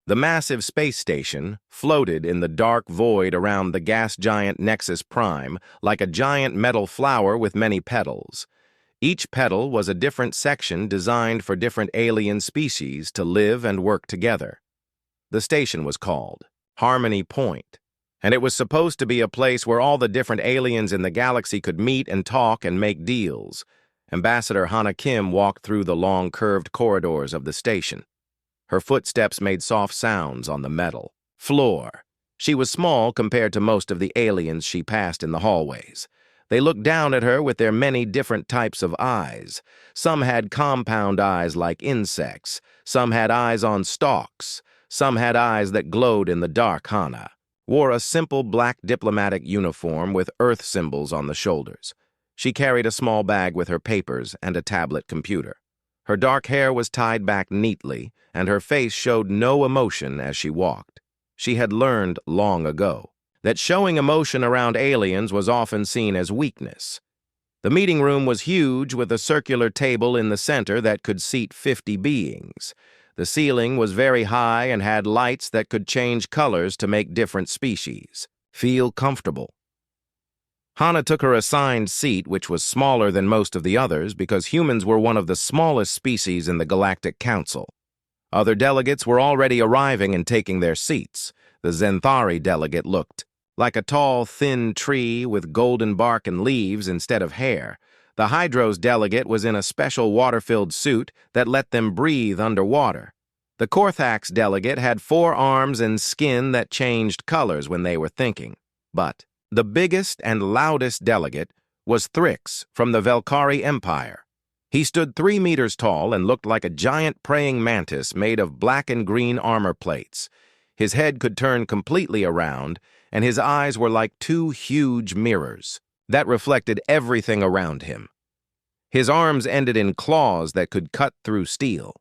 The massive space station floated in the dark void around the gas giant Nexus Prime like a giant metal flower with many petals. Each petal was a different section designed for different alien species to live and work together. The station was called Harmony Point, and it was supposed to be a place where all the different aliens in the galaxy could meet and talk and make deals. Ambassador Hana Kim walked through the long curved corridors of the station. Her footsteps made soft sounds on the metal floor. She was small compared to most of the aliens she passed in the hallways. They looked down at her with their many different types of eyes. Some had compound eyes like insects. Some had eyes on stalks. Some had eyes that glowed in the dark. Hana wore a simple black diplomatic uniform with Earth symbols on the shoulders. She carried a small bag with her papers and a tablet computer. Her dark hair was tied back neatly, and her face showed no emotion as she walked. She had learned long ago that showing emotion around aliens was often seen as weakness. The meeting room was huge, with a circular table in the center that could seat 50 beings. The ceiling was very high and had lights that could change colors to make different species feel comfortable. Hana took her assigned seat, which was smaller than most of the others because humans were one of the smallest species in the Galactic Council. Other delegates were already arriving and taking their seats. The Zenthari delegate looked like a tall, thin tree with golden bark and leaves instead of hair. The Hydros delegate was in a special water-filled suit that let them breathe underwater. The Korthax delegate had 4 arms and skin that changed colors when they were thinking. But the biggest and loudest delegate was Thrix from the Velkari Empire. He stood 3 meters tall and looked like a giant praying mantis made of black and green armor plates. His head could turn completely around, and his eyes were like 2 huge mirrors that reflected everything around him. His arms ended in claws that could cut through steel.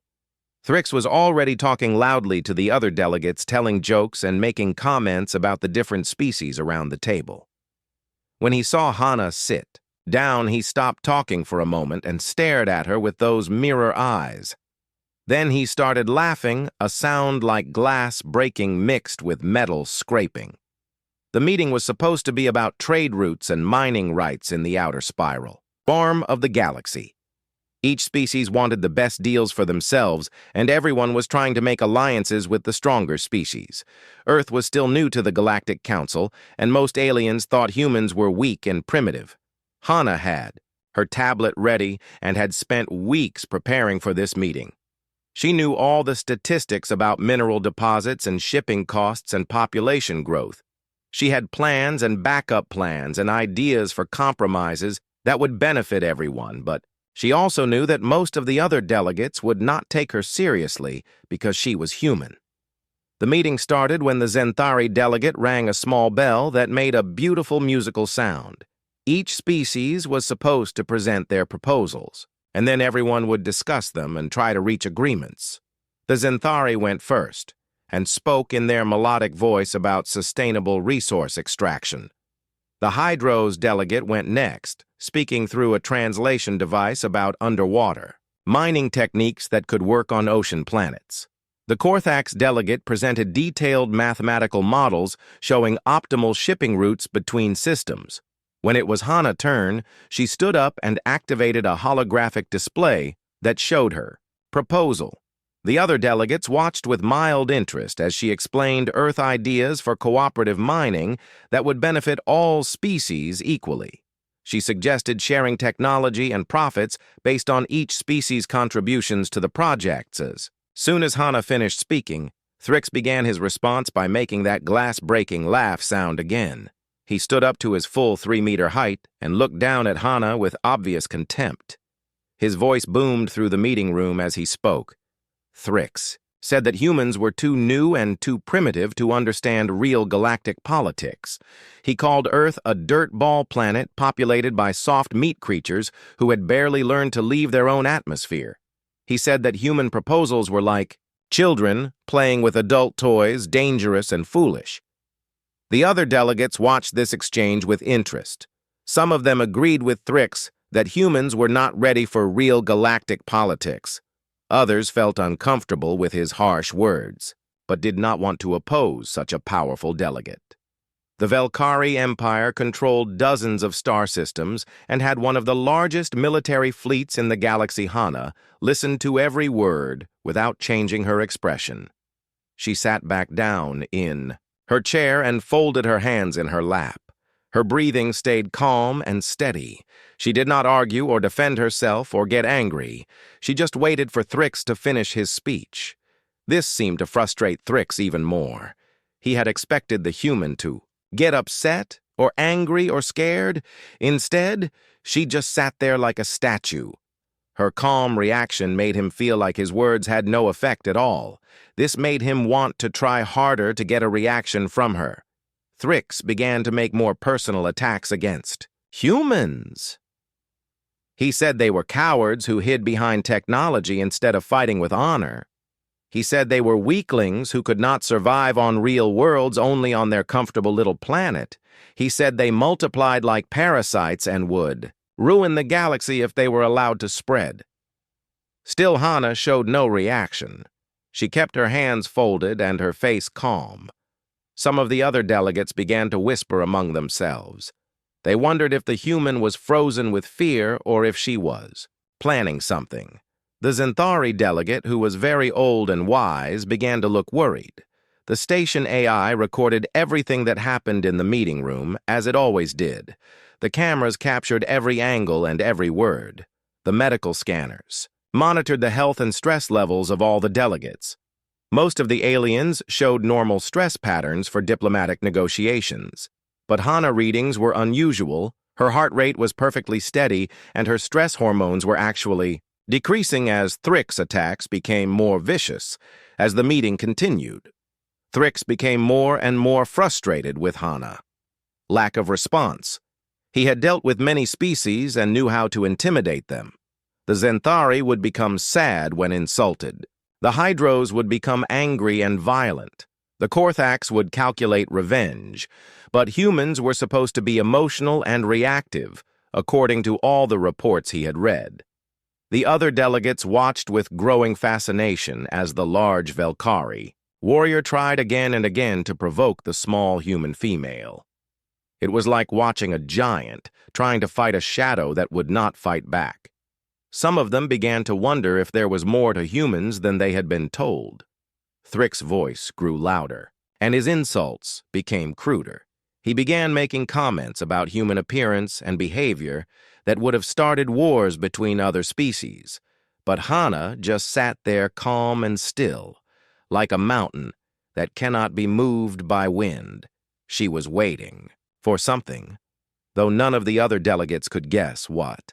Thrix was already talking loudly to the other delegates, telling jokes and making comments about the different species around the table. When he saw Hana sit down, he stopped talking for a moment and stared at her with those mirror eyes. Then he started laughing, a sound like glass breaking mixed with metal scraping. The meeting was supposed to be about trade routes and mining rights in the outer spiral, farm of the galaxy. Each species wanted the best deals for themselves, and everyone was trying to make alliances with the stronger species. Earth was still new to the Galactic Council, and most aliens thought humans were weak and primitive. Hana had her tablet ready and had spent weeks preparing for this meeting. She knew all the statistics about mineral deposits and shipping costs and population growth. She had plans and backup plans and ideas for compromises that would benefit everyone, but she also knew that most of the other delegates would not take her seriously because she was human. The meeting started when the Zenthari delegate rang a small bell that made a beautiful musical sound. Each species was supposed to present their proposals, and then everyone would discuss them and try to reach agreements. The Zenthari went first and spoke in their melodic voice about sustainable resource extraction. The Hydros delegate went next, speaking through a translation device about underwater mining techniques that could work on ocean planets. The Korthax delegate presented detailed mathematical models showing optimal shipping routes between systems. When it was Hana's turn, she stood up and activated a holographic display that showed her proposal. The other delegates watched with mild interest as she explained Earth ideas for cooperative mining that would benefit all species equally. She suggested sharing technology and profits based on each species' contributions to the projects. As soon as Hana finished speaking, Thrix began his response by making that glass-breaking laugh sound again. He stood up to his full 3-meter height and looked down at Hana with obvious contempt. His voice boomed through the meeting room as he spoke. Thrix said that humans were too new and too primitive to understand real galactic politics. He called Earth a dirt ball planet populated by soft meat creatures who had barely learned to leave their own atmosphere. He said that human proposals were like children playing with adult toys, dangerous and foolish. The other delegates watched this exchange with interest. Some of them agreed with Thrix that humans were not ready for real galactic politics. Others felt uncomfortable with his harsh words. but did not want to oppose such a powerful delegate. The Velkari Empire controlled dozens of star systems and had one of the largest military fleets in the galaxy. Hana listened to every word without changing her expression. She sat back down in her chair and folded her hands in her lap. Her breathing stayed calm and steady. She did not argue or defend herself or get angry. She just waited for Thrix to finish his speech. This seemed to frustrate Thrix even more. He had expected the human to get upset or angry or scared. Instead, she just sat there like a statue. Her calm reaction made him feel like his words had no effect at all. This made him want to try harder to get a reaction from her. Thrix began to make more personal attacks against humans. He said they were cowards who hid behind technology instead of fighting with honor. He said they were weaklings who could not survive on real worlds, only on their comfortable little planet. He said they multiplied like parasites and would ruin the galaxy if they were allowed to spread. Still, Hana showed no reaction. She kept her hands folded and her face calm. Some of the other delegates began to whisper among themselves. They wondered if the human was frozen with fear or if she was planning something. The Zenthari delegate, who was very old and wise, began to look worried. The station AI recorded everything that happened in the meeting room, as it always did. The cameras captured every angle and every word. The medical scanners monitored the health and stress levels of all the delegates. Most of the aliens showed normal stress patterns for diplomatic negotiations. But Hana readings were unusual, her heart rate was perfectly steady, and her stress hormones were actually decreasing as Thrix attacks became more vicious as the meeting continued. Thrix became more and more frustrated with Hana. Lack of response. He had dealt with many species and knew how to intimidate them. The Zenthari would become sad when insulted. The Hydros would become angry and violent. The Korthax would calculate revenge. But humans were supposed to be emotional and reactive, according to all the reports he had read. The other delegates watched with growing fascination as the large Velkari warrior tried again and again to provoke the small human female. It was like watching a giant trying to fight a shadow that would not fight back. Some of them began to wonder if there was more to humans than they had been told. Thrix's voice grew louder, and his insults became cruder. He began making comments about human appearance and behavior that would have started wars between other species. But Hana just sat there calm and still, like a mountain that cannot be moved by wind. She was waiting for something, though none of the other delegates could guess what.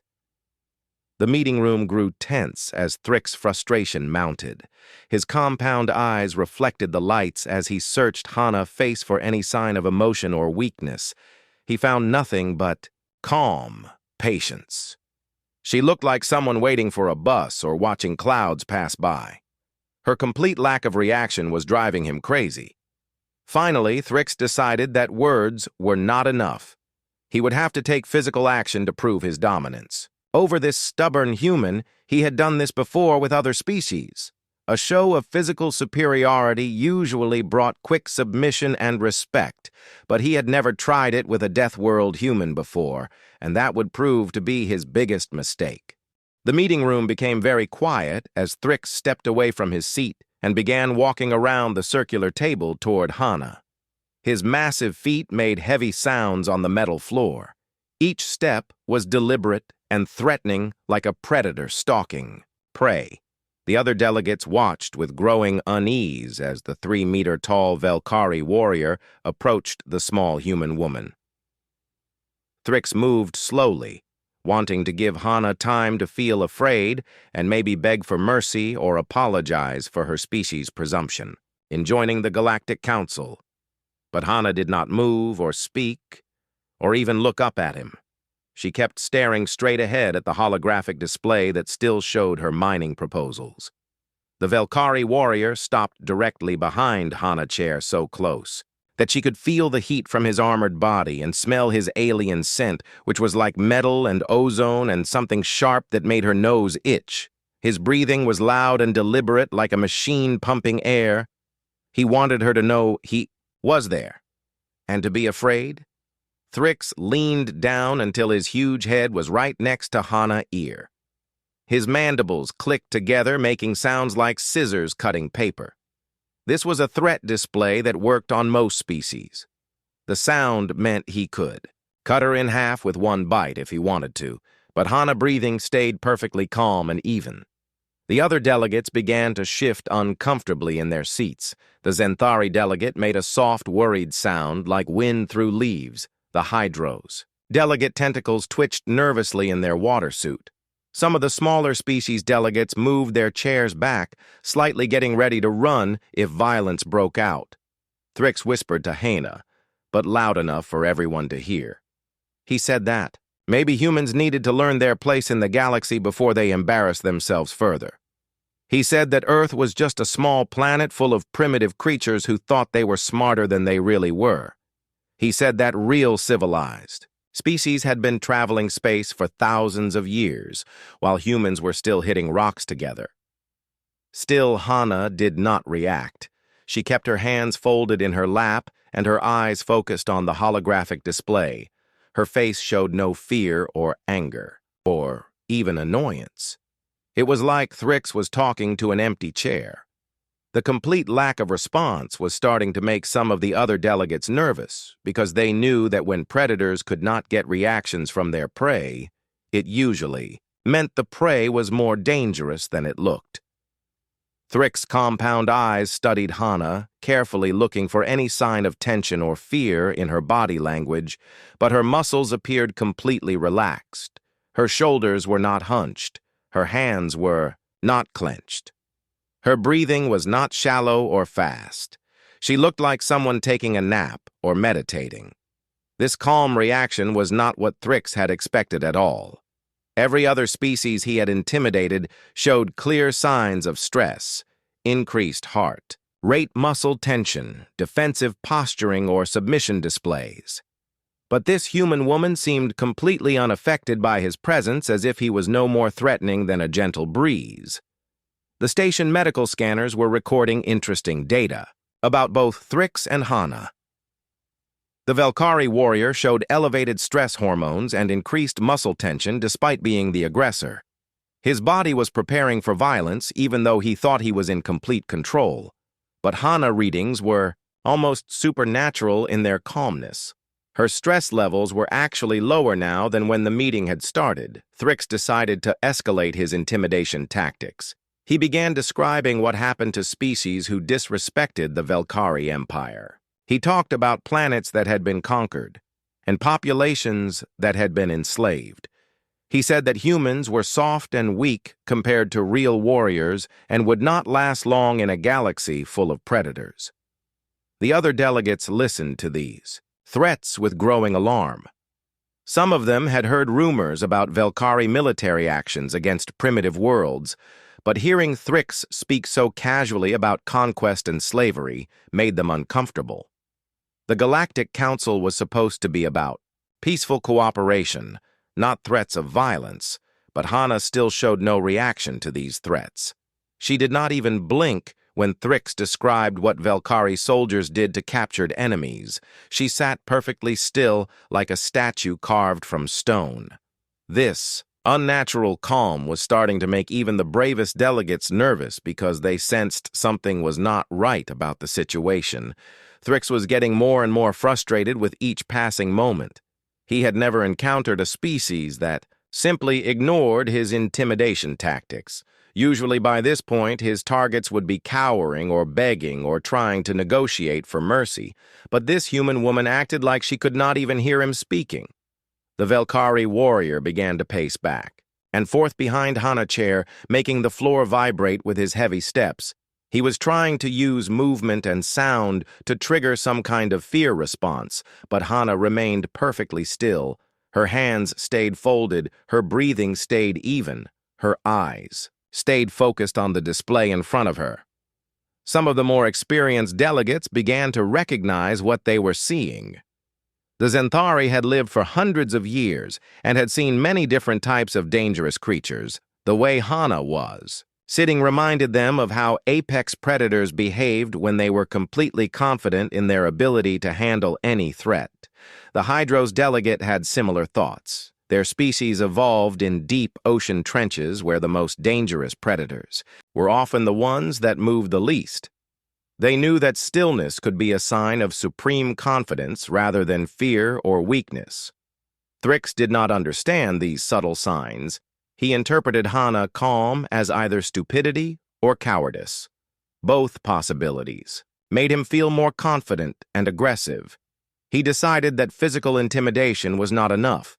The meeting room grew tense as Thrix's frustration mounted. His compound eyes reflected the lights as he searched Hana's face for any sign of emotion or weakness. He found nothing but calm patience. She looked like someone waiting for a bus or watching clouds pass by. Her complete lack of reaction was driving him crazy. Finally, Thrix decided that words were not enough. He would have to take physical action to prove his dominance. Over this stubborn human, he had done this before with other species. A show of physical superiority usually brought quick submission and respect, but he had never tried it with a Deathworld human before, and that would prove to be his biggest mistake. The meeting room became very quiet as Thrix stepped away from his seat and began walking around the circular table toward Hana. His massive feet made heavy sounds on the metal floor. Each step was deliberate and threatening, like a predator stalking prey. The other delegates watched with growing unease as the 3-meter-tall Velkari warrior approached the small human woman. Thrix moved slowly, wanting to give Hana time to feel afraid and maybe beg for mercy or apologize for her species' presumption in joining the Galactic Council. But Hana did not move or speak or even look up at him. She kept staring straight ahead at the holographic display that still showed her mining proposals. The Velkari warrior stopped directly behind Hana's chair, so close that she could feel the heat from his armored body and smell his alien scent, which was like metal and ozone and something sharp that made her nose itch. His breathing was loud and deliberate, like a machine pumping air. He wanted her to know he was there. And to be afraid? Thrix leaned down until his huge head was right next to Hana's ear. His mandibles clicked together, making sounds like scissors cutting paper. This was a threat display that worked on most species. The sound meant he could cut her in half with one bite if he wanted to, but Hana's breathing stayed perfectly calm and even. The other delegates began to shift uncomfortably in their seats. The Zenthari delegate made a soft, worried sound like wind through leaves, the hydros. Delegate tentacles twitched nervously in their water suit. Some of the smaller species delegates moved their chairs back, slightly getting ready to run if violence broke out. Thrix whispered to Hana, but loud enough for everyone to hear. He said that maybe humans needed to learn their place in the galaxy before they embarrassed themselves further. He said that Earth was just a small planet full of primitive creatures who thought they were smarter than they really were. He said that real civilized species had been traveling space for thousands of years, while humans were still hitting rocks together. Still, Hana did not react. She kept her hands folded in her lap and her eyes focused on the holographic display. Her face showed no fear or anger, or even annoyance. It was like Thrix was talking to an empty chair. The complete lack of response was starting to make some of the other delegates nervous, because they knew that when predators could not get reactions from their prey, it usually meant the prey was more dangerous than it looked. Thrix's compound eyes studied Hana, carefully looking for any sign of tension or fear in her body language, but her muscles appeared completely relaxed. Her shoulders were not hunched. Her hands were not clenched. Her breathing was not shallow or fast. She looked like someone taking a nap or meditating. This calm reaction was not what Thrix had expected at all. Every other species he had intimidated showed clear signs of stress, increased heart rate, muscle tension, defensive posturing, or submission displays. But this human woman seemed completely unaffected by his presence, as if he was no more threatening than a gentle breeze. The station medical scanners were recording interesting data about both Thrix and Hana. The Velkhari warrior showed elevated stress hormones and increased muscle tension despite being the aggressor. His body was preparing for violence even though he thought he was in complete control. But Hana readings were almost supernatural in their calmness. Her stress levels were actually lower now than when the meeting had started. Thrix decided to escalate his intimidation tactics. He began describing what happened to species who disrespected the Velkhari Empire. He talked about planets that had been conquered and populations that had been enslaved. He said that humans were soft and weak compared to real warriors and would not last long in a galaxy full of predators. The other delegates listened to these threats with growing alarm. Some of them had heard rumors about Velkhari military actions against primitive worlds, but hearing Thrix speak so casually about conquest and slavery made them uncomfortable. The Galactic Council was supposed to be about peaceful cooperation, not threats of violence, but Hana still showed no reaction to these threats. She did not even blink when Thrix described what Velkhari soldiers did to captured enemies. She sat perfectly still like a statue carved from stone. This unnatural calm was starting to make even the bravest delegates nervous because they sensed something was not right about the situation. Thrix was getting more and more frustrated with each passing moment. He had never encountered a species that simply ignored his intimidation tactics. Usually by this point, his targets would be cowering or begging or trying to negotiate for mercy, but this human woman acted like she could not even hear him speaking. The Velkhari warrior began to pace back and forth behind Hana's chair, making the floor vibrate with his heavy steps. He was trying to use movement and sound to trigger some kind of fear response, but Hana remained perfectly still. Her hands stayed folded, her breathing stayed even, her eyes stayed focused on the display in front of her. Some of the more experienced delegates began to recognize what they were seeing. The Zenthari had lived for hundreds of years and had seen many different types of dangerous creatures, the way Hana was. Sitting reminded them of how apex predators behaved when they were completely confident in their ability to handle any threat. The Hydro's delegate had similar thoughts. Their species evolved in deep ocean trenches where the most dangerous predators were often the ones that moved the least. They knew that stillness could be a sign of supreme confidence rather than fear or weakness. Thrix did not understand these subtle signs. He interpreted Hana calm as either stupidity or cowardice. Both possibilities made him feel more confident and aggressive. He decided that physical intimidation was not enough.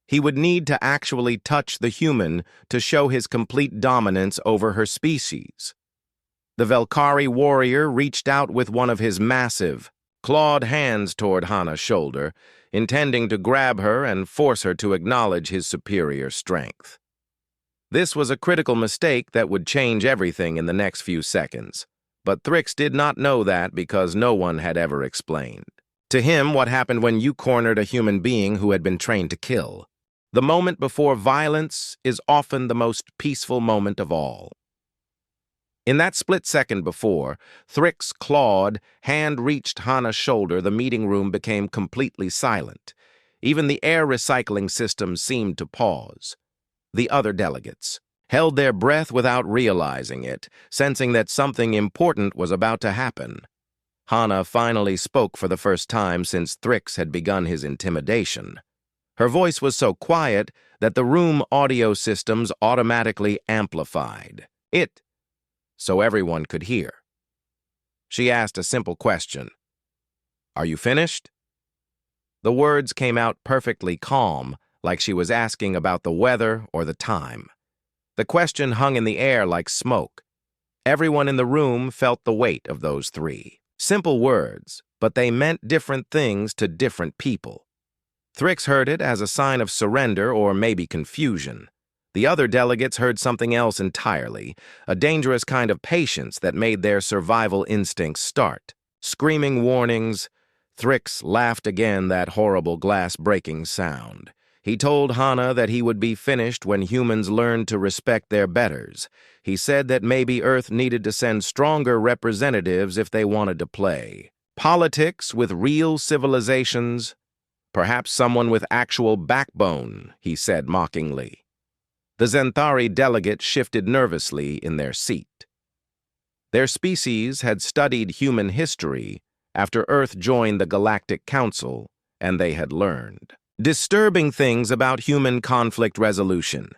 He would need to actually touch the human to show his complete dominance over her species. The Velkari warrior reached out with one of his massive, clawed hands toward Hana's shoulder, intending to grab her and force her to acknowledge his superior strength. This was a critical mistake that would change everything in the next few seconds, but Thrix did not know that because no one had ever explained. To him, what happened when you cornered a human being who had been trained to kill? The moment before violence is often the most peaceful moment of all. In that split second before, Thrix clawed, hand reached Hana's shoulder, the meeting room became completely silent. Even the air recycling system seemed to pause. The other delegates held their breath without realizing it, sensing that something important was about to happen. Hana finally spoke for the first time since Thrix had begun his intimidation. Her voice was so quiet that the room audio systems automatically amplified it so everyone could hear. She asked a simple question. "Are you finished?" The words came out perfectly calm, like she was asking about the weather or the time. The question hung in the air like smoke. Everyone in the room felt the weight of those three. Simple words, but they meant different things to different people. Thrix heard it as a sign of surrender or maybe confusion. The other delegates heard something else entirely, a dangerous kind of patience that made their survival instincts start. Screaming warnings. Thrix laughed again, that horrible glass-breaking sound. He told Hana that he would be finished when humans learned to respect their betters. He said that maybe Earth needed to send stronger representatives if they wanted to play. Politics with real civilizations. Perhaps someone with actual backbone, he said mockingly. The Zenthari delegate shifted nervously in their seat. Their species had studied human history after Earth joined the Galactic Council, and they had learned disturbing things about human conflict resolution.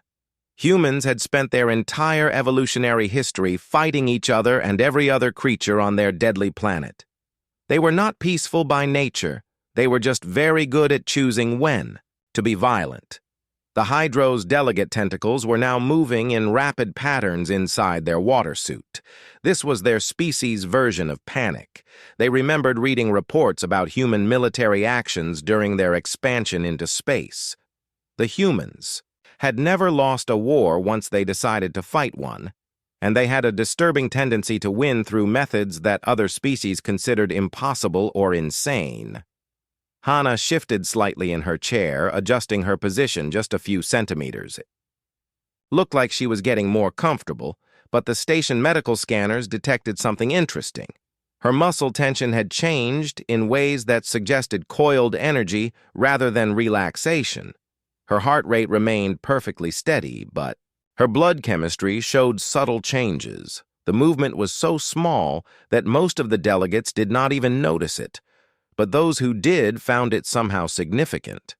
Humans had spent their entire evolutionary history fighting each other and every other creature on their deadly planet. They were not peaceful by nature. They were just very good at choosing when to be violent. The Hydro's delegate tentacles were now moving in rapid patterns inside their water suit. This was their species' version of panic. They remembered reading reports about human military actions during their expansion into space. The humans had never lost a war once they decided to fight one, and they had a disturbing tendency to win through methods that other species considered impossible or insane. Hana shifted slightly in her chair, adjusting her position just a few centimeters. Looked like she was getting more comfortable, but the station medical scanners detected something interesting. Her muscle tension had changed in ways that suggested coiled energy rather than relaxation. Her heart rate remained perfectly steady, but her blood chemistry showed subtle changes. The movement was so small that most of the delegates did not even notice it, but those who did found it somehow significant.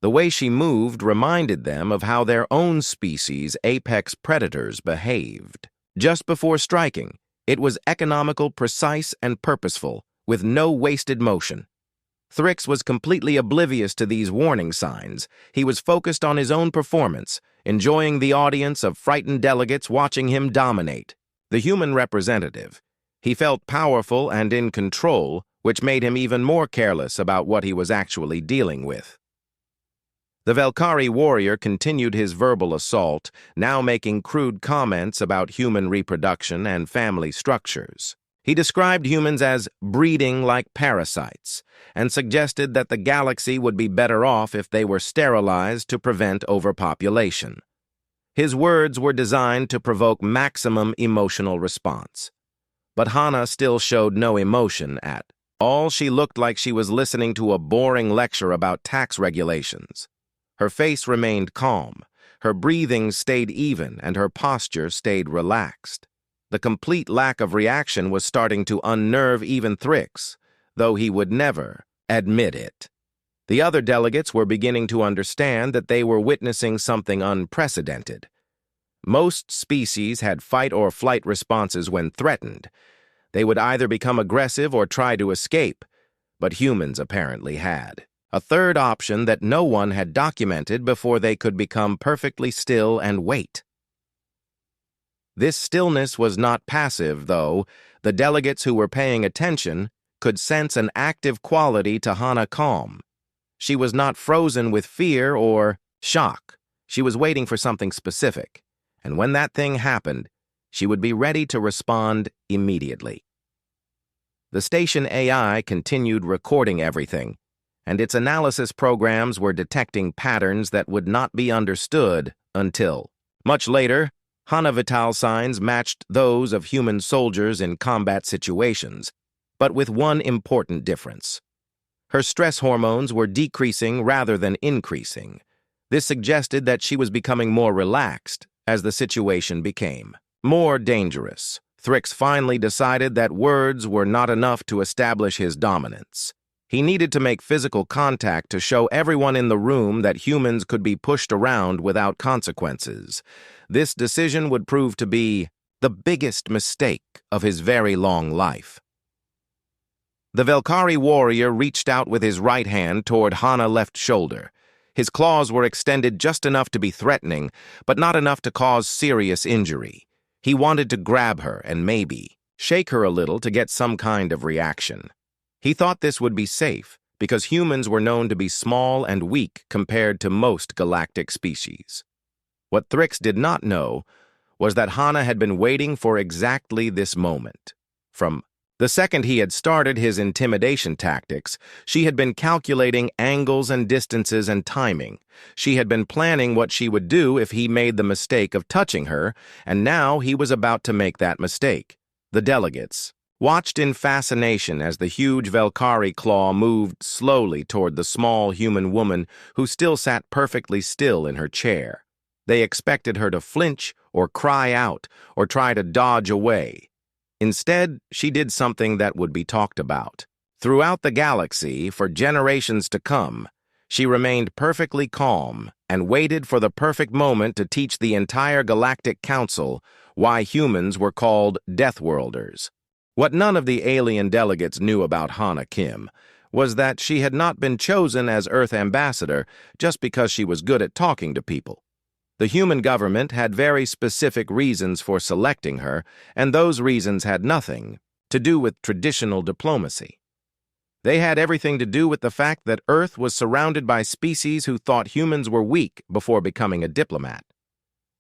The way she moved reminded them of how their own species' apex predators behaved. Just before striking, it was economical, precise, and purposeful, with no wasted motion. Thrix was completely oblivious to these warning signs. He was focused on his own performance, enjoying the audience of frightened delegates watching him dominate. The human representative. He felt powerful and in control, which made him even more careless about what he was actually dealing with. The Velkari warrior continued his verbal assault, now making crude comments about human reproduction and family structures. He described humans as breeding like parasites and suggested that the galaxy would be better off if they were sterilized to prevent overpopulation. His words were designed to provoke maximum emotional response. But Hana still showed no emotion at all. She looked like she was listening to a boring lecture about tax regulations. Her face remained calm, her breathing stayed even, and her posture stayed relaxed. The complete lack of reaction was starting to unnerve even Thrix, though he would never admit it. The other delegates were beginning to understand that they were witnessing something unprecedented. Most species had fight or flight responses when threatened. They would either become aggressive or try to escape, but humans apparently had a third option that no one had documented before they could become perfectly still and wait. This stillness was not passive, though. The delegates who were paying attention could sense an active quality to Hana calm. She was not frozen with fear or shock. She was waiting for something specific, and when that thing happened, she would be ready to respond immediately. The station AI continued recording everything, and its analysis programs were detecting patterns that would not be understood until much later. Hana vital signs matched those of human soldiers in combat situations, but with one important difference. Her stress hormones were decreasing rather than increasing. This suggested that she was becoming more relaxed as the situation became more dangerous. Thrix finally decided that words were not enough to establish his dominance. He needed to make physical contact to show everyone in the room that humans could be pushed around without consequences. This decision would prove to be the biggest mistake of his very long life. The Velkari warrior reached out with his right hand toward Hana's left shoulder. His claws were extended just enough to be threatening, but not enough to cause serious injury. He wanted to grab her and maybe shake her a little to get some kind of reaction. He thought this would be safe, because humans were known to be small and weak compared to most galactic species. What Thrix did not know was that Hana had been waiting for exactly this moment. From the second he had started his intimidation tactics, she had been calculating angles and distances and timing. She had been planning what she would do if he made the mistake of touching her, and now he was about to make that mistake. The delegates watched in fascination as the huge Velkari claw moved slowly toward the small human woman who still sat perfectly still in her chair. They expected her to flinch or cry out or try to dodge away. Instead, she did something that would be talked about throughout the galaxy for generations to come. She remained perfectly calm and waited for the perfect moment to teach the entire Galactic Council why humans were called Deathworlders. What none of the alien delegates knew about Hana Kim was that she had not been chosen as Earth ambassador just because she was good at talking to people. The human government had very specific reasons for selecting her, and those reasons had nothing to do with traditional diplomacy. They had everything to do with the fact that Earth was surrounded by species who thought humans were weak before becoming a diplomat.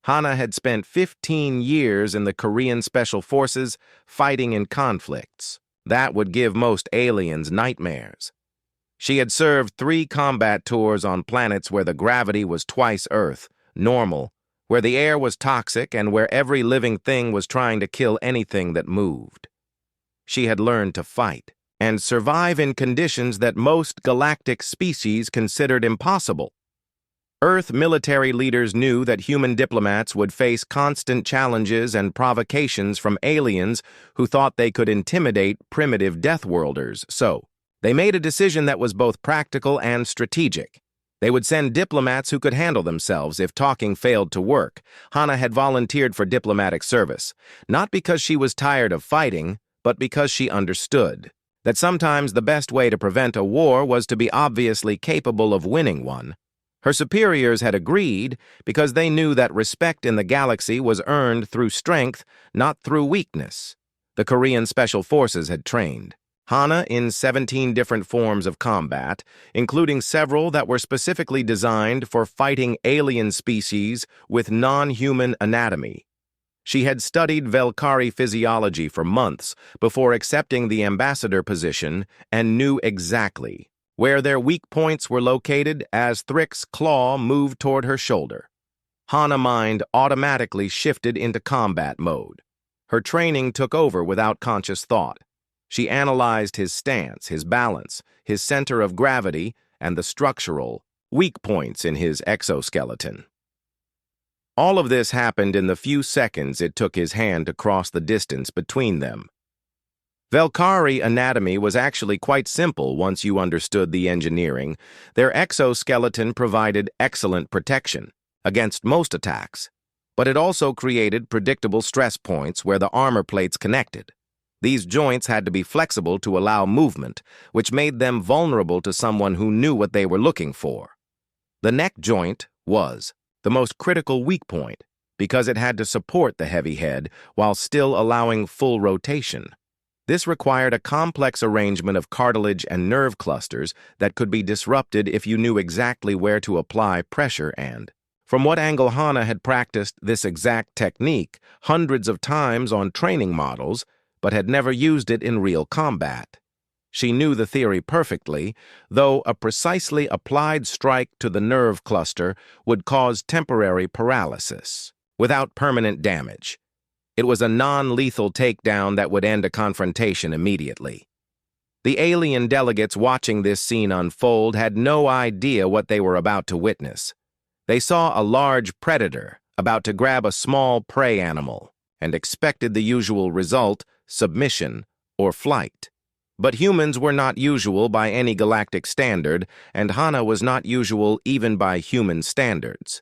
Hana had spent 15 years in the Korean Special Forces fighting in conflicts. That would give most aliens nightmares. She had served 3 combat tours on planets where the gravity was twice Earth, normal, where the air was toxic and where every living thing was trying to kill anything that moved. She had learned to fight and survive in conditions that most galactic species considered impossible. Earth military leaders knew that human diplomats would face constant challenges and provocations from aliens who thought they could intimidate primitive Deathworlders, so they made a decision that was both practical and strategic. They would send diplomats who could handle themselves if talking failed to work. Hana had volunteered for diplomatic service, not because she was tired of fighting, but because she understood that sometimes the best way to prevent a war was to be obviously capable of winning one. Her superiors had agreed because they knew that respect in the galaxy was earned through strength, not through weakness. The Korean Special Forces had trained Hana in 17 different forms of combat, including several that were specifically designed for fighting alien species with non-human anatomy. She had studied Velkari physiology for months before accepting the ambassador position and knew exactly where their weak points were located as Thrix's claw moved toward her shoulder. Hana's mind automatically shifted into combat mode. Her training took over without conscious thought. She analyzed his stance, his balance, his center of gravity, and the structural weak points in his exoskeleton. All of this happened in the few seconds it took his hand to cross the distance between them. Velkhari anatomy was actually quite simple once you understood the engineering. Their exoskeleton provided excellent protection against most attacks, but it also created predictable stress points where the armor plates connected. These joints had to be flexible to allow movement, which made them vulnerable to someone who knew what they were looking for. The neck joint was the most critical weak point because it had to support the heavy head while still allowing full rotation. This required a complex arrangement of cartilage and nerve clusters that could be disrupted if you knew exactly where to apply pressure and, from what angle Hana had practiced this exact technique hundreds of times on training models, but had never used it in real combat. She knew the theory perfectly, though a precisely applied strike to the nerve cluster would cause temporary paralysis, without permanent damage. It was a non-lethal takedown that would end a confrontation immediately. The alien delegates watching this scene unfold had no idea what they were about to witness. They saw a large predator about to grab a small prey animal and expected the usual result, submission or flight. But humans were not usual by any galactic standard, and Hana was not usual even by human standards.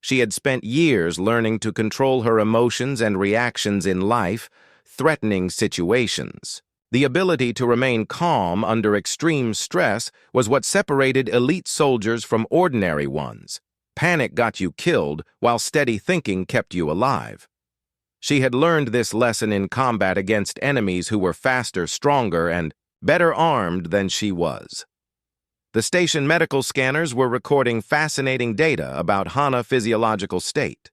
She had spent years learning to control her emotions and reactions in life, threatening situations. The ability to remain calm under extreme stress was what separated elite soldiers from ordinary ones. Panic got you killed, while steady thinking kept you alive. She had learned this lesson in combat against enemies who were faster, stronger, and better armed than she was. The station medical scanners were recording fascinating data about Hana's physiological state.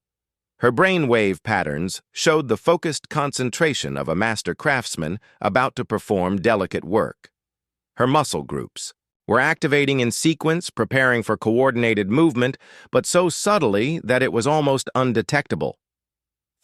Her brainwave patterns showed the focused concentration of a master craftsman about to perform delicate work. Her muscle groups were activating in sequence, preparing for coordinated movement, but so subtly that it was almost undetectable.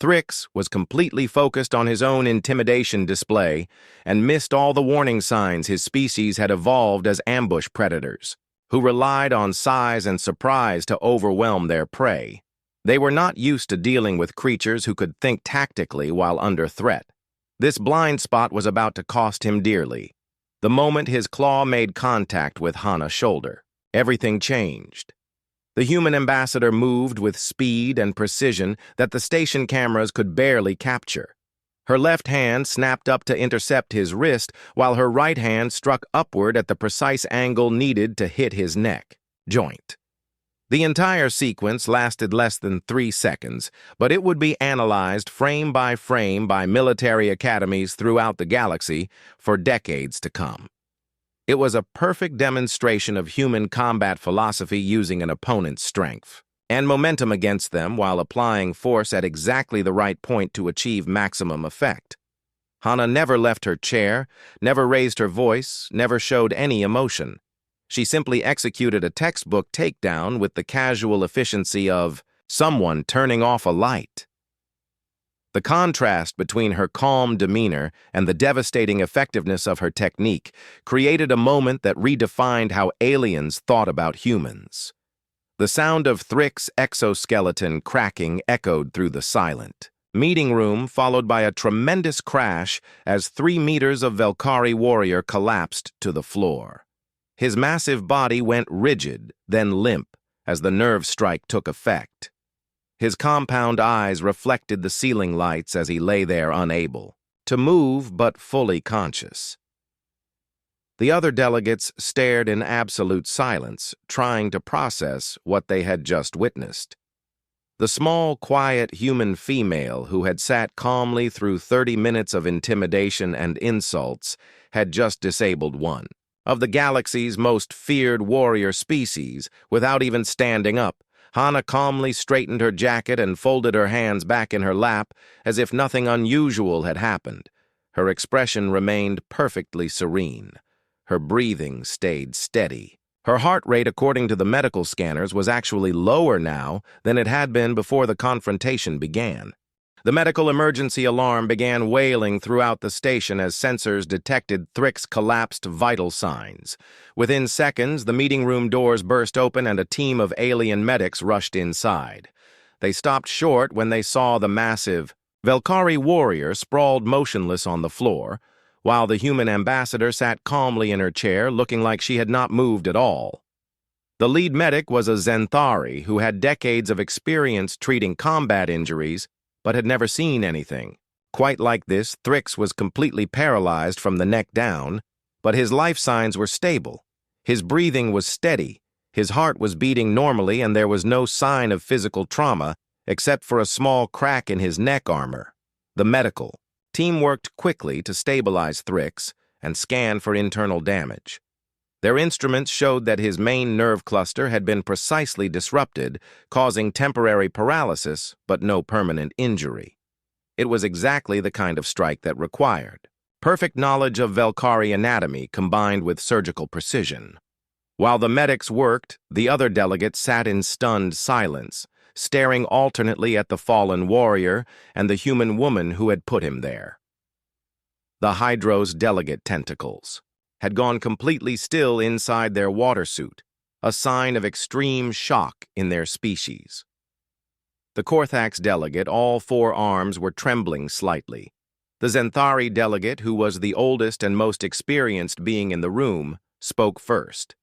Thrix was completely focused on his own intimidation display and missed all the warning signs his species had evolved as ambush predators, who relied on size and surprise to overwhelm their prey. They were not used to dealing with creatures who could think tactically while under threat. This blind spot was about to cost him dearly. The moment his claw made contact with Hana's shoulder, everything changed. The human ambassador moved with speed and precision that the station cameras could barely capture. Her left hand snapped up to intercept his wrist, while her right hand struck upward at the precise angle needed to hit his neck joint. The entire sequence lasted less than 3 seconds, but it would be analyzed frame by military academies throughout the galaxy for decades to come. It was a perfect demonstration of human combat philosophy using an opponent's strength and momentum against them while applying force at exactly the right point to achieve maximum effect. Hana never left her chair, never raised her voice, never showed any emotion. She simply executed a textbook takedown with the casual efficiency of someone turning off a light. The contrast between her calm demeanor and the devastating effectiveness of her technique created a moment that redefined how aliens thought about humans. The sound of Thrix's exoskeleton cracking echoed through the silent meeting room, followed by a tremendous crash as 3 meters of Velkhari warrior collapsed to the floor. His massive body went rigid, then limp, as the nerve strike took effect. His compound eyes reflected the ceiling lights as he lay there unable to move but fully conscious. The other delegates stared in absolute silence, trying to process what they had just witnessed. The small, quiet human female who had sat calmly through 30 minutes of intimidation and insults had just disabled one of the galaxy's most feared warrior species without even standing up. Hana calmly straightened her jacket and folded her hands back in her lap as if nothing unusual had happened. Her expression remained perfectly serene. Her breathing stayed steady. Her heart rate, according to the medical scanners, was actually lower now than it had been before the confrontation began. The medical emergency alarm began wailing throughout the station as sensors detected Thrick's collapsed vital signs. Within seconds, the meeting room doors burst open and a team of alien medics rushed inside. They stopped short when they saw the massive Velkari warrior sprawled motionless on the floor, while the human ambassador sat calmly in her chair, looking like she had not moved at all. The lead medic was a Zenthari who had decades of experience treating combat injuries, but had never seen anything quite like this. Thrix was completely paralyzed from the neck down, but his life signs were stable. His breathing was steady, his heart was beating normally, and there was no sign of physical trauma except for a small crack in his neck armor. The medical team worked quickly to stabilize Thrix and scan for internal damage. Their instruments showed that his main nerve cluster had been precisely disrupted, causing temporary paralysis but no permanent injury. It was exactly the kind of strike that required perfect knowledge of Velkari anatomy combined with surgical precision. While the medics worked, the other delegates sat in stunned silence, staring alternately at the fallen warrior and the human woman who had put him there. The Hydro's delegate tentacles had gone completely still inside their water suit, a sign of extreme shock in their species. The Korthax delegate, all 4 arms were trembling slightly. The Zenthari delegate, who was the oldest and most experienced being in the room, spoke first.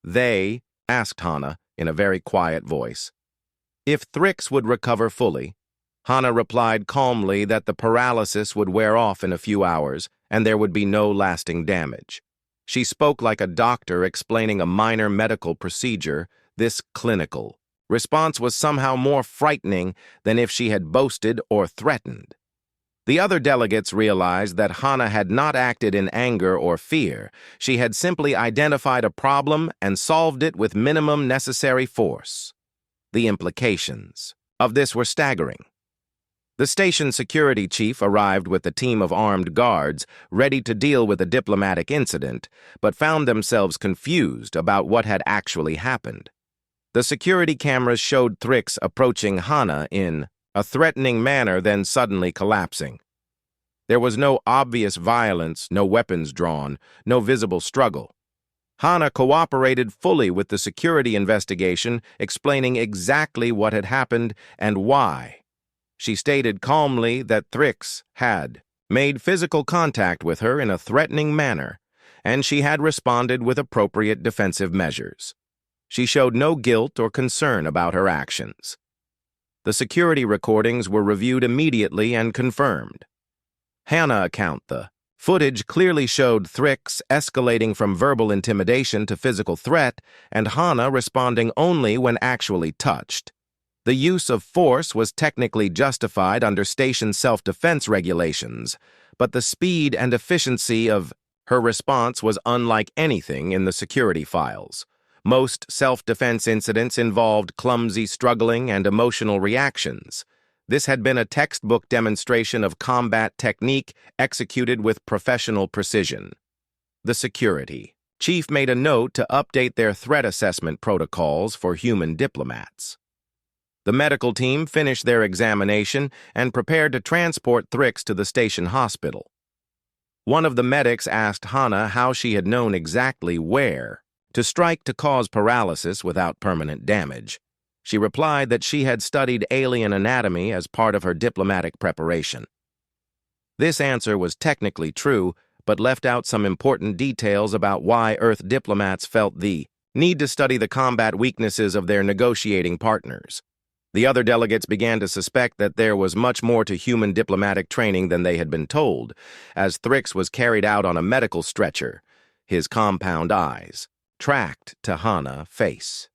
They asked Hana in a very quiet voice if Thrix would recover fully. Hana replied calmly that the paralysis would wear off in a few hours and there would be no lasting damage. She spoke like a doctor explaining a minor medical procedure. This clinical response was somehow more frightening than if she had boasted or threatened. The other delegates realized that Hana had not acted in anger or fear. She had simply identified a problem and solved it with minimum necessary force. The implications of this were staggering. The station security chief arrived with a team of armed guards ready to deal with a diplomatic incident, but found themselves confused about what had actually happened. The security cameras showed Thrix approaching Hana in a threatening manner, then suddenly collapsing. There was no obvious violence, no weapons drawn, no visible struggle. Hana cooperated fully with the security investigation, explaining exactly what had happened and why. She stated calmly that Thrix had made physical contact with her in a threatening manner, and she had responded with appropriate defensive measures. She showed no guilt or concern about her actions. The security recordings were reviewed immediately and confirmed. Hana account the footage clearly showed Thrix escalating from verbal intimidation to physical threat, and Hana responding only when actually touched. The use of force was technically justified under station self-defense regulations, but the speed and efficiency of her response was unlike anything in the security files. Most self-defense incidents involved clumsy struggling and emotional reactions. This had been a textbook demonstration of combat technique executed with professional precision. The security chief made a note to update their threat assessment protocols for human diplomats. The medical team finished their examination and prepared to transport Thrix to the station hospital. One of the medics asked Hana how she had known exactly where to strike to cause paralysis without permanent damage. She replied that she had studied alien anatomy as part of her diplomatic preparation. This answer was technically true, but left out some important details about why Earth diplomats felt the need to study the combat weaknesses of their negotiating partners. The other delegates began to suspect that there was much more to human diplomatic training than they had been told, as Thrix was carried out on a medical stretcher, his compound eyes tracked to Hana's face.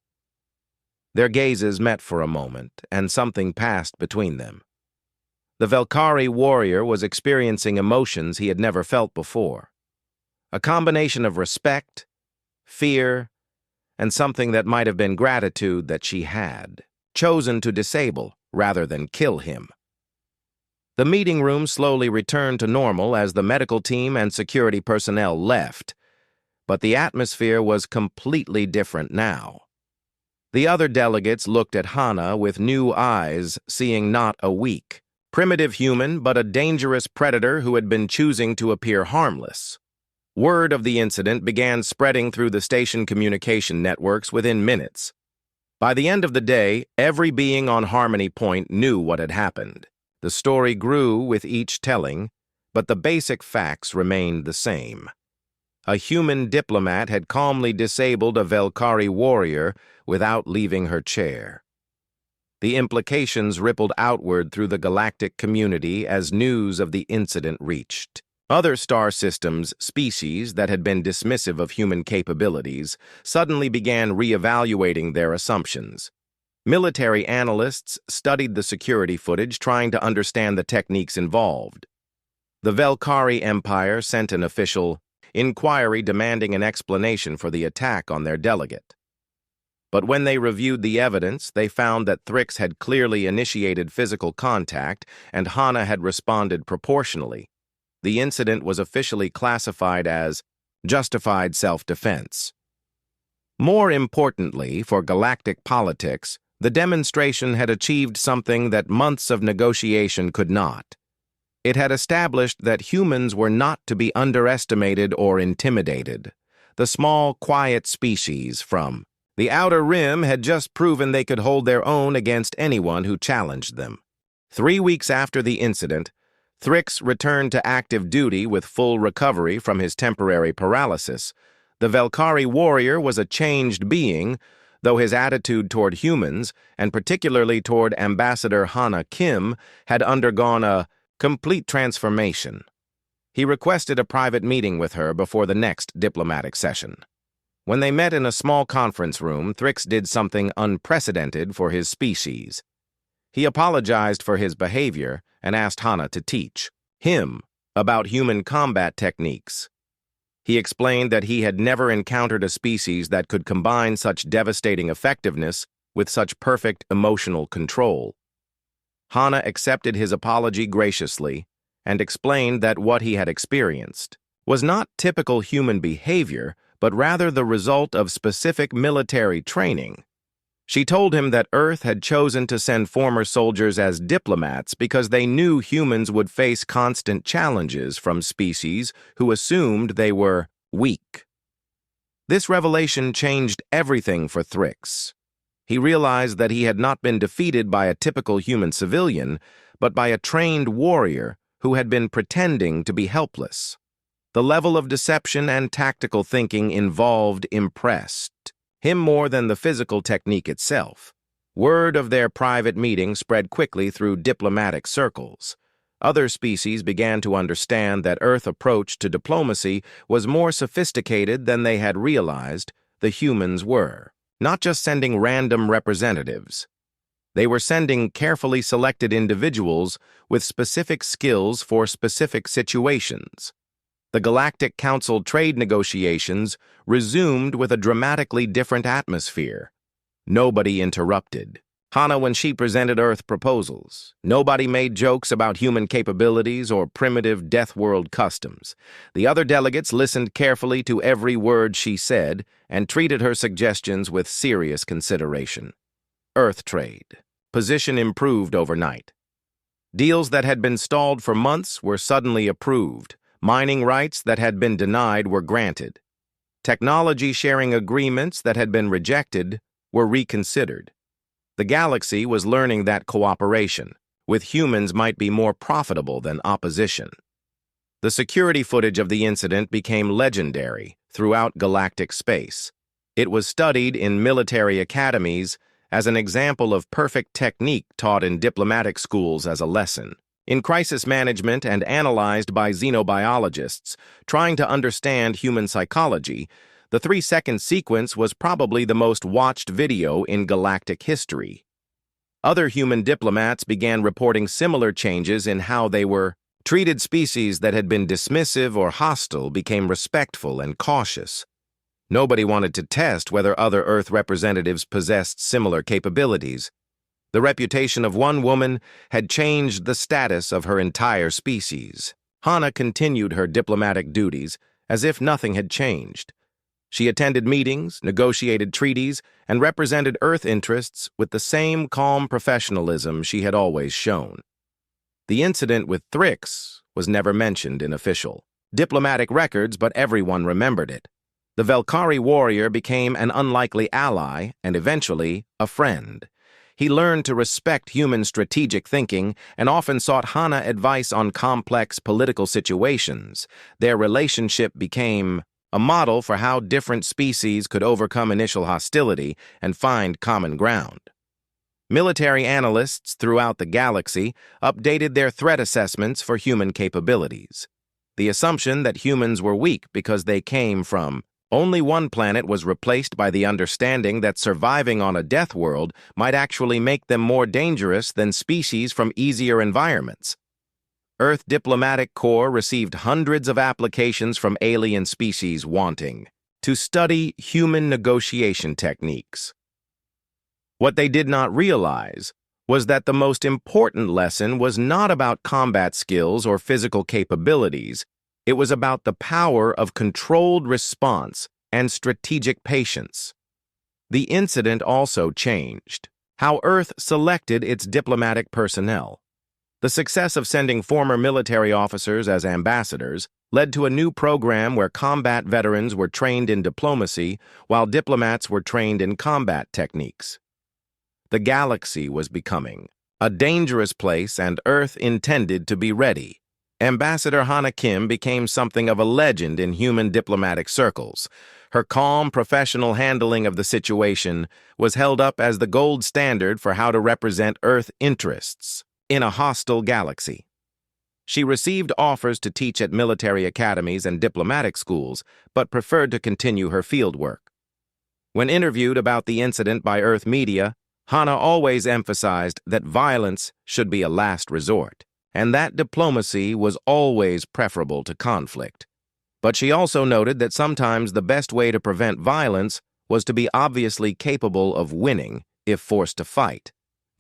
Their gazes met for a moment, and something passed between them. The Velkari warrior was experiencing emotions he had never felt before. A combination of respect, fear, and something that might have been gratitude that she had chosen to disable rather than kill him. The meeting room slowly returned to normal as the medical team and security personnel left, but the atmosphere was completely different now. The other delegates looked at Hana with new eyes, seeing not a weak, primitive human, but a dangerous predator who had been choosing to appear harmless. Word of the incident began spreading through the station communication networks within minutes. By the end of the day, every being on Harmony Point knew what had happened. The story grew with each telling, but the basic facts remained the same. A human diplomat had calmly disabled a Velkari warrior without leaving her chair. The implications rippled outward through the galactic community as news of the incident reached. Other star systems, species that had been dismissive of human capabilities, suddenly began re-evaluating their assumptions. Military analysts studied the security footage, trying to understand the techniques involved. The Velkari Empire sent an official inquiry demanding an explanation for the attack on their delegate. But when they reviewed the evidence, they found that Thrix had clearly initiated physical contact and Hana had responded proportionally. The incident was officially classified as justified self-defense. More importantly, for galactic politics, the demonstration had achieved something that months of negotiation could not. It had established that humans were not to be underestimated or intimidated. The small, quiet species from the Outer Rim had just proven they could hold their own against anyone who challenged them. 3 weeks after the incident, Thrix returned to active duty with full recovery from his temporary paralysis. The Velkari warrior was a changed being, though his attitude toward humans, and particularly toward Ambassador Hana Kim, had undergone a complete transformation. He requested a private meeting with her before the next diplomatic session. When they met in a small conference room, Thrix did something unprecedented for his species. He apologized for his behavior and asked Hana to teach him about human combat techniques. He explained that he had never encountered a species that could combine such devastating effectiveness with such perfect emotional control. Hana accepted his apology graciously and explained that what he had experienced was not typical human behavior, but rather the result of specific military training. She told him that Earth had chosen to send former soldiers as diplomats because they knew humans would face constant challenges from species who assumed they were weak. This revelation changed everything for Thrix. He realized that he had not been defeated by a typical human civilian, but by a trained warrior who had been pretending to be helpless. The level of deception and tactical thinking involved impressed him more than the physical technique itself. Word of their private meeting spread quickly through diplomatic circles. Other species began to understand that Earth's approach to diplomacy was more sophisticated than they had realized the humans were. Not just sending random representatives. They were sending carefully selected individuals with specific skills for specific situations. The Galactic Council trade negotiations resumed with a dramatically different atmosphere. Nobody interrupted Hana when she presented Earth proposals. Nobody made jokes about human capabilities or primitive Deathworld customs. The other delegates listened carefully to every word she said and treated her suggestions with serious consideration. Earth trade. Position improved overnight. Deals that had been stalled for months were suddenly approved. Mining rights that had been denied were granted. Technology sharing agreements that had been rejected were reconsidered. The galaxy was learning that cooperation with humans might be more profitable than opposition. The security footage of the incident became legendary throughout galactic space. It was studied in military academies as an example of perfect technique taught in diplomatic schools as a lesson. In crisis management and analyzed by xenobiologists trying to understand human psychology, the 3-second sequence was probably the most watched video in galactic history. Other human diplomats began reporting similar changes in how they were treated. Species that had been dismissive or hostile became respectful and cautious. Nobody wanted to test whether other Earth representatives possessed similar capabilities. The reputation of one woman had changed the status of her entire species. Hana continued her diplomatic duties as if nothing had changed. She attended meetings, negotiated treaties, and represented Earth interests with the same calm professionalism she had always shown. The incident with Thrix was never mentioned in official diplomatic records, but everyone remembered it. The Velkari warrior became an unlikely ally and eventually a friend. He learned to respect human strategic thinking and often sought Hana advice on complex political situations. Their relationship became a model for how different species could overcome initial hostility and find common ground. Military analysts throughout the galaxy updated their threat assessments for human capabilities. The assumption that humans were weak because they came from only one planet was replaced by the understanding that surviving on a Deathworld might actually make them more dangerous than species from easier environments. Earth Diplomatic Corps received hundreds of applications from alien species wanting to study human negotiation techniques. What they did not realize was that the most important lesson was not about combat skills or physical capabilities. It was about the power of controlled response and strategic patience. The incident also changed how Earth selected its diplomatic personnel. The success of sending former military officers as ambassadors led to a new program where combat veterans were trained in diplomacy while diplomats were trained in combat techniques. The galaxy was becoming a dangerous place, and Earth intended to be ready. Ambassador Hana Kim became something of a legend in human diplomatic circles. Her calm, professional handling of the situation was held up as the gold standard for how to represent Earth interests in a hostile galaxy. She received offers to teach at military academies and diplomatic schools, but preferred to continue her fieldwork. When interviewed about the incident by Earth media, Hana always emphasized that violence should be a last resort, and that diplomacy was always preferable to conflict. But she also noted that sometimes the best way to prevent violence was to be obviously capable of winning if forced to fight.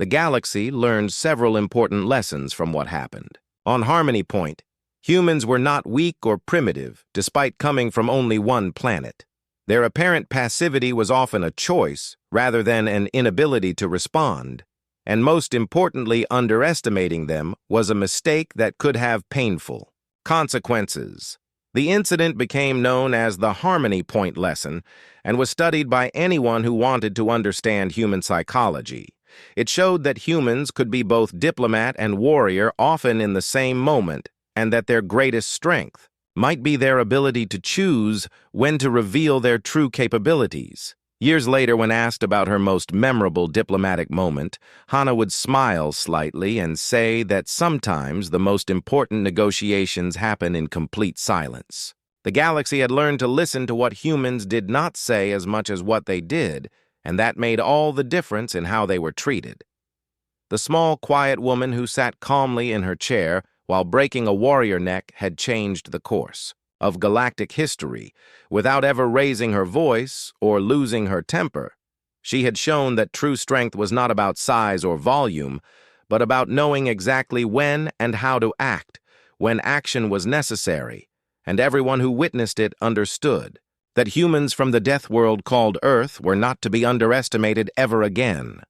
The galaxy learned several important lessons from what happened. On Harmony Point, humans were not weak or primitive, despite coming from only one planet. Their apparent passivity was often a choice rather than an inability to respond, and most importantly, underestimating them was a mistake that could have painful consequences. The incident became known as the Harmony Point lesson and was studied by anyone who wanted to understand human psychology. It showed that humans could be both diplomat and warrior often in the same moment, and that their greatest strength might be their ability to choose when to reveal their true capabilities. Years later, when asked about her most memorable diplomatic moment, Hana would smile slightly and say that sometimes the most important negotiations happen in complete silence. The galaxy had learned to listen to what humans did not say as much as what they did, and that made all the difference in how they were treated. The small, quiet woman who sat calmly in her chair while breaking a warrior neck had changed the course of galactic history without ever raising her voice or losing her temper. She had shown that true strength was not about size or volume, but about knowing exactly when and how to act, when action was necessary, and everyone who witnessed it understood that humans from the Deathworld called Earth were not to be underestimated ever again.